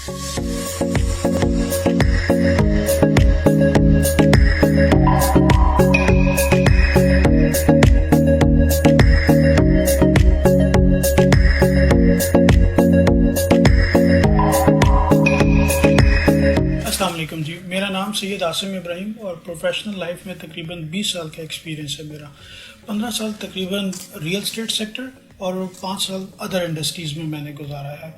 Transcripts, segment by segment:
अस्सलाम वालेकुम जी। मेरा नाम सैयद आसिम इब्राहिम और प्रोफेशनल लाइफ में तकरीबन 20 साल का एक्सपीरियंस है मेरा। 15 साल तकरीबन रियल एस्टेट सेक्टर और 5 साल अदर इंडस्ट्रीज़ में मैंने गुजारा है।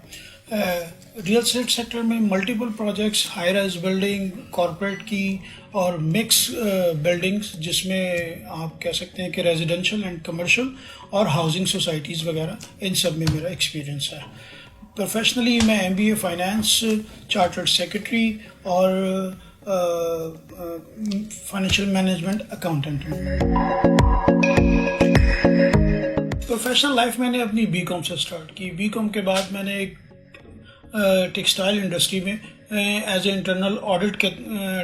रियल एस्टेट सेक्टर में multiple projects, high rise building, corporate की और मिक्स बिल्डिंग्स, जिसमें आप कह सकते हैं कि रेजिडेंशियल एंड कमर्शियल और हाउसिंग सोसाइटीज़ वगैरह, इन सब में मेरा एक्सपीरियंस है। प्रोफेशनली मैं MBA फाइनेंस, चार्टर्ड सेक्रेटरी और फाइनेंशियल मैनेजमेंट अकाउंटेंट हूँ। प्रोफेशनल लाइफ मैंने अपनी BCom से स्टार्ट की। BCom के बाद मैंने एक टेक्सटाइल इंडस्ट्री में एज ए इंटरनल ऑडिट के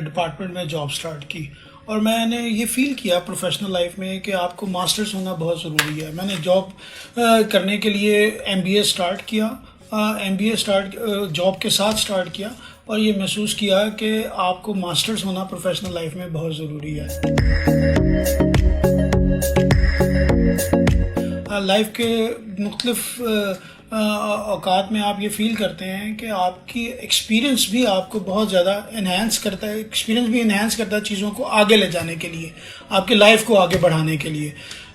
डिपार्टमेंट में जॉब स्टार्ट की और मैंने ये फील किया प्रोफेशनल लाइफ में कि आपको मास्टर्स होना बहुत ज़रूरी है। मैंने जॉब करने के लिए MBA स्टार्ट किया। जॉब के साथ स्टार्ट किया और ये महसूस किया कि आपको मास्टर्स होना प्रोफेशनल लाइफ में बहुत ज़रूरी है। लाइफ के मुख्तलिफ औकात में आप ये फील करते हैं कि आपकी एक्सपीरियंस भी आपको बहुत ज़्यादा इन्हांस करता है। एक्सपीरियंस भी इन्हांस करता है चीज़ों को आगे ले जाने के लिए, आपकी लाइफ को आगे बढ़ाने के लिए।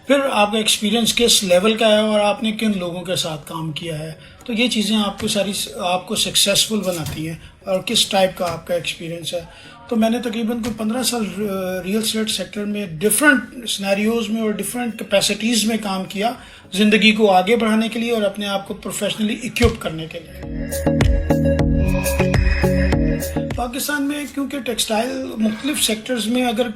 फिर आपका एक्सपीरियंस किस लेवल का है और आपने किन लोगों के साथ काम किया है, तो ये चीज़ें आपको सक्सेसफुल बनाती हैं और किस टाइप का आपका एक्सपीरियंस है। तो मैंने तकरीबन कोई 15 साल रियल एस्टेट सेक्टर में डिफरेंट सिनेरियोज़ में और डिफरेंट कैपेसिटीज़ में काम किया, ज़िंदगी को आगे बढ़ाने के लिए और अपने आप को प्रोफेशनली इक्विप करने के लिए। पाकिस्तान में क्योंकि टेक्सटाइल मुख्तलिफ सेक्टर्स में अगर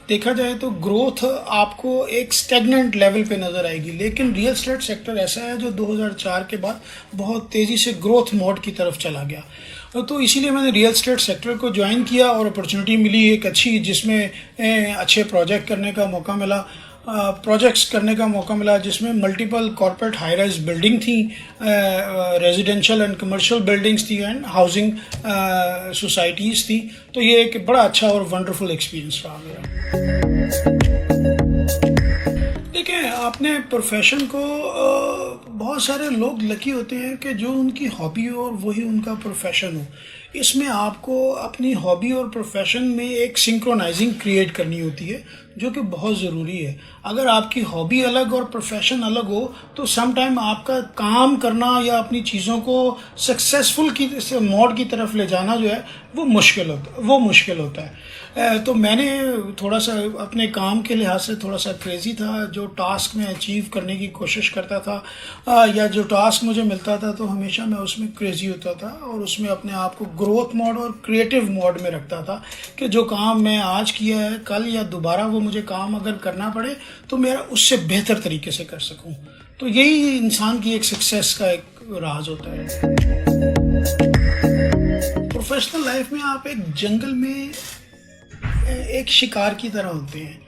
देखा जाए तो ग्रोथ आपको एक स्टेगनेंट लेवल पे नज़र आएगी, लेकिन रियल एस्टेट सेक्टर ऐसा है जो 2004 के बाद बहुत तेज़ी से ग्रोथ मोड की तरफ चला गया। तो इसीलिए मैंने रियल एस्टेट सेक्टर को ज्वाइन किया और अपॉर्चुनिटी मिली एक अच्छी, जिसमें अच्छे प्रोजेक्ट्स करने का मौका मिला, जिसमें multiple corporate high rise building थी, रेजिडेंशियल एंड कमर्शियल बिल्डिंग्स थी एंड हाउसिंग सोसाइटीज़ थी। तो ये एक बड़ा अच्छा और वंडरफुल एक्सपीरियंस रहा मेरा। देखिए, अपने प्रोफेशन को बहुत सारे लोग लकी होते हैं कि जो उनकी हॉबी हो और वही उनका प्रोफेशन हो। इसमें आपको अपनी हॉबी और प्रोफेशन में एक सिंक्रोनाइजिंग क्रिएट करनी होती है, जो कि बहुत ज़रूरी है। अगर आपकी हॉबी अलग और प्रोफेशन अलग हो तो सम टाइम आपका काम करना या अपनी चीज़ों को सक्सेसफुल की मोड की तरफ ले जाना जो है वो मुश्किल होता है। तो मैंने थोड़ा सा अपने काम के लिहाज से थोड़ा सा क्रेज़ी था। जो टास्क में अचीव करने की कोशिश करता था या जो टास्क मुझे मिलता था तो हमेशा मैं उसमें क्रेज़ी होता था और उसमें अपने आप को ग्रोथ मोड और क्रिएटिव मोड में रखता था कि जो काम मैं आज किया है कल या दोबारा वो मुझे काम अगर करना पड़े तो मेरा उससे बेहतर तरीके से कर सकूं। तो यही इंसान की एक सक्सेस का एक राज होता है। प्रोफेशनल लाइफ में आप एक जंगल में एक शिकार की तरह होते हैं,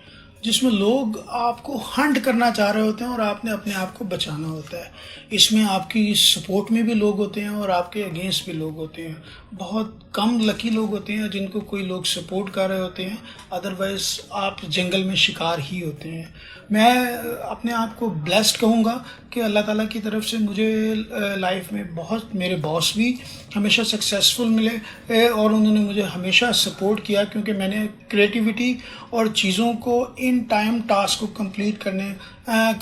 जिसमें लोग आपको हंट करना चाह रहे होते हैं और आपने अपने आप को बचाना होता है। इसमें आपकी सपोर्ट में भी लोग होते हैं और आपके अगेंस्ट भी लोग होते हैं। बहुत कम लकी लोग होते हैं जिनको कोई लोग सपोर्ट कर रहे होते हैं, अदरवाइज़ आप जंगल में शिकार ही होते हैं। मैं अपने आप को ब्लेस्ड कहूँगा कि अल्लाह ताला की तरफ से मुझे लाइफ में बहुत, मेरे बॉस भी हमेशा सक्सेसफुल मिले और उन्होंने मुझे हमेशा सपोर्ट किया, क्योंकि मैंने क्रिएटिविटी और चीज़ों को इन टाइम टास्क को कंप्लीट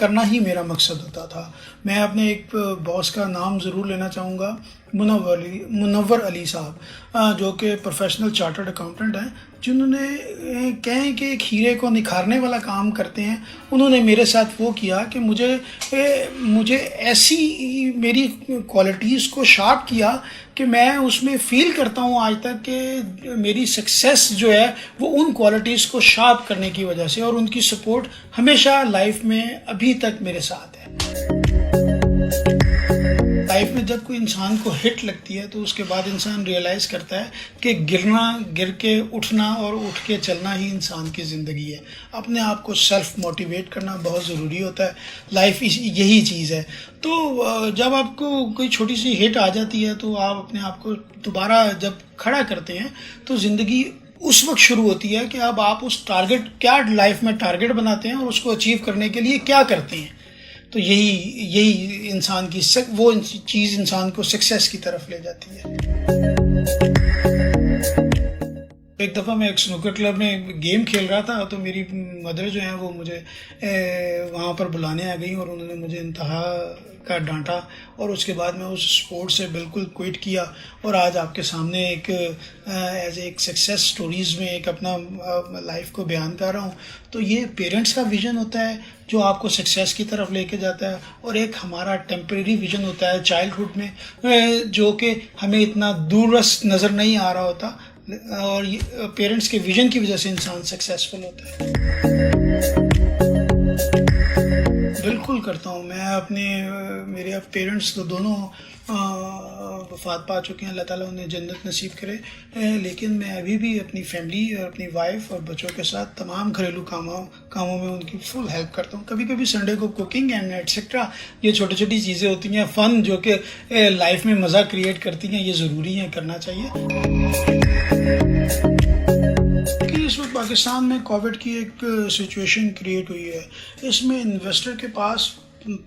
करना ही मेरा मकसद होता था। मैं अपने एक बॉस का नाम ज़रूर लेना चाहूँगा, मुनव्वर अली साहब, जो कि प्रोफेशनल चार्टर्ड अकाउंटेंट हैं, जिन्होंने कहें कि एक हीरे को निखारने वाला काम करते हैं। उन्होंने मेरे साथ वो किया कि मुझे ऐसी मेरी क्वालिटीज़ को शार्प किया कि मैं उसमें फ़ील करता हूँ आज तक कि मेरी सक्सेस जो है वो उन क्वालिटीज़ को शार्प करने की वजह से, और उनकी सपोर्ट हमेशा लाइफ में अभी तक मेरे साथ है। लाइफ में जब कोई इंसान को हिट लगती है तो उसके बाद इंसान रियलाइज़ करता है कि गिर के उठना और उठ के चलना ही इंसान की ज़िंदगी है। अपने आप को सेल्फ मोटिवेट करना बहुत ज़रूरी होता है। लाइफ यही चीज़ है। तो जब आपको कोई छोटी सी हिट आ जाती है तो आप अपने आप को दोबारा जब खड़ा करते हैं तो ज़िंदगी उस वक्त शुरू होती है कि अब आप उस क्या लाइफ में टारगेट बनाते हैं और उसको अचीव करने के लिए क्या करते हैं। तो यही इंसान की वो चीज़ इंसान को सक्सेस की तरफ ले जाती है। एक दफ़ा मैं एक स्नूकर क्लब में गेम खेल रहा था तो मेरी मदर जो है वो मुझे वहाँ पर बुलाने आ गई और उन्होंने मुझे इंतहा का डांटा और उसके बाद मैं उस स्पोर्ट से बिल्कुल क्विट किया और आज आपके सामने एक एज एक सक्सेस स्टोरीज़ में एक अपना लाइफ को बयान कर रहा हूँ। तो ये पेरेंट्स का विज़न होता है जो आपको सक्सेस की तरफ लेके जाता है और एक हमारा टेम्परेरी विज़न होता है चाइल्डहुड में जो कि हमें इतना दूरस्थ नज़र नहीं आ रहा होता और पेरेंट्स के विजन की वजह से इंसान सक्सेसफुल होता है। बिल्कुल करता हूँ मैं मेरे पेरेंट्स तो दोनों वफ़ात पा चुके हैं, अल्लाह ताला उन्हें जन्नत नसीब करे, लेकिन मैं अभी भी अपनी फैमिली और अपनी वाइफ और बच्चों के साथ तमाम घरेलू कामों में उनकी फुल हेल्प करता हूँ। कभी कभी संडे को कुकिंग एंड एटसेट्रा ये छोटी छोटी चीज़ें होती हैं फ़न जो कि लाइफ में मज़ा क्रिएट करती हैं, ये ज़रूरी है, करना चाहिए। कि इस वक्त पाकिस्तान में कोविड की एक सिचुएशन क्रिएट हुई है। इसमें इन्वेस्टर के पास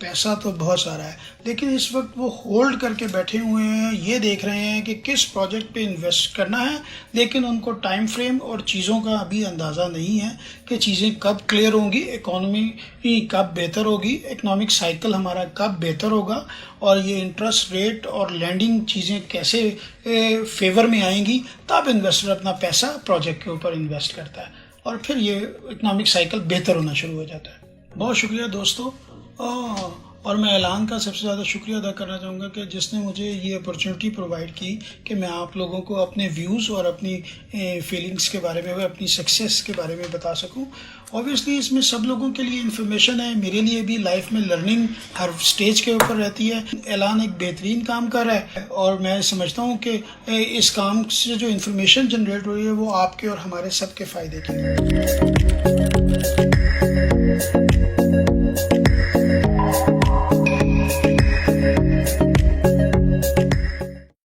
पैसा तो बहुत सारा है लेकिन इस वक्त वो होल्ड करके बैठे हुए हैं, ये देख रहे हैं कि किस प्रोजेक्ट पे इन्वेस्ट करना है, लेकिन उनको टाइम फ्रेम और चीज़ों का अभी अंदाज़ा नहीं है कि चीज़ें कब क्लियर होंगी, इकोनॉमी कब बेहतर होगी, इकोनॉमिक साइकिल हमारा कब बेहतर होगा और ये इंटरेस्ट रेट और लैंडिंग चीज़ें कैसे फेवर में आएंगी, तब इन्वेस्टर अपना पैसा प्रोजेक्ट के ऊपर इन्वेस्ट करता है और फिर ये इकोनॉमिक साइकिल बेहतर होना शुरू हो जाता है। बहुत शुक्रिया दोस्तों। और मैं ऐलान का सबसे ज़्यादा शुक्रिया अदा करना चाहूँगा कि जिसने मुझे ये अपॉर्चुनिटी प्रोवाइड की कि मैं आप लोगों को अपने व्यूज़ और अपनी फीलिंग्स के बारे में, अपनी सक्सेस के बारे में बता सकूँ। ऑब्वियसली इसमें सब लोगों के लिए इन्फॉर्मेशन है, मेरे लिए भी लाइफ में लर्निंग हर स्टेज के ऊपर रहती है। ऐलान एक बेहतरीन काम कर रहा है और मैं समझता हूँ कि इस काम से जो इन्फॉर्मेशन जनरेट हो रही है वो आपके और हमारे सबके फ़ायदे की है।